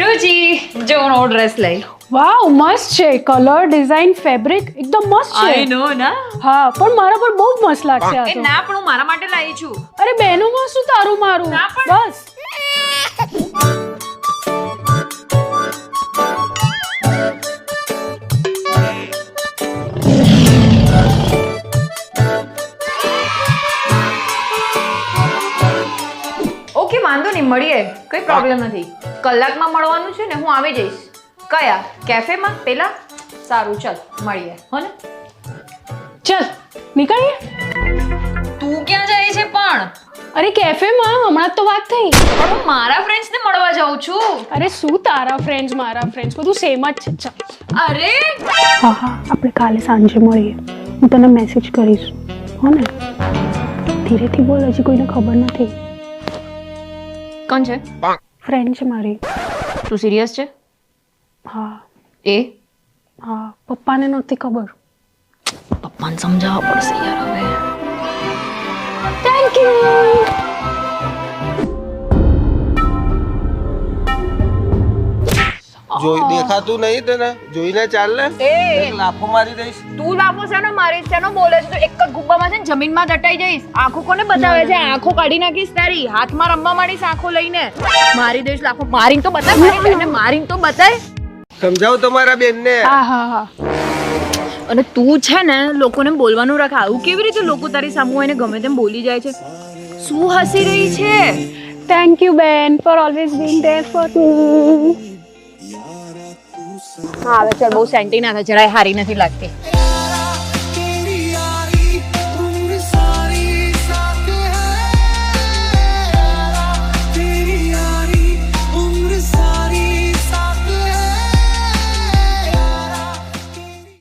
रुचि जो no dress लई વાવ મસ્ત છે કલર ડિઝાઇન ફેબ્રિક એકદમ મસ્ત છે आई नो ना હા પણ મારા પર બહુ જ મસ્ત લાગશે આ ए તો ना पण હું મારા માટે લાવી છું અરે બેનોમાં શું તારું મારું ના પણ- બસ ઓકે વાંધો નહીં મળીએ કઈ પ્રોબ્લેમ નથી કલાકમાં મળવાનું છે ને હું આવી જઈશ કયા કેફેમાં પેલા સારું ચાલ મળીએ હો ને ચલ નીકળીએ તું ક્યાં જાય છે પણ અરે કેફેમાં હમણાં જ તો વાત થઈ પણ હું મારા ફ્રેન્ડ્સને મળવા જાઉં છું અરે શું તારા ફ્રેન્ડ્સ મારા ફ્રેન્ડ્સ બધું સેમ જ છે ચાલ અરે હા હા આપણે કાલે સાંજે મળીએ હું તને મેસેજ કરીશ હો ને ધીરેથી બોલ હજી કોઈને ખબર નથી કોણ છે ફ્રેન્ડ છે મારી તું સિરિયસ છે હા એ હા પપ્પાને નહોતી ખબર પપ્પાને સમજાવવા પડશે યાર હવે થેન્ક યુ જોઈ દેખાતું નહીં તને જોઈને ચાલ ને એ એક લાફો મારી દઈશ તું લાફો છે ને મારી છે ને બોલે છે તો એક જ ગુબ્બામાં છે ને જમીનમાં દટાઈ જઈશ આંખો કોને બતાવે છે આંખો કાઢી નાખીશ તારી હાથમાં રમવા માંડીશ આંખો લઈને મારી દઈશ લાફો મારીને તો બતાય મારી બેનને મારીને તો બતાય સમજાવ તમારા બેનને હા હા હા અને તું છે ને લોકોને બોલવાનું રાખ આવું કેવી રીતે લોકો તારી સામે આવીને ગમે તેમ બોલી જાય છે શું હસી રહી છે થેન્ક યુ બેન for always being there for me હા હવે ચાલ બહુ સેન્ટી ના થાય જરાય હારી નથી લાગતી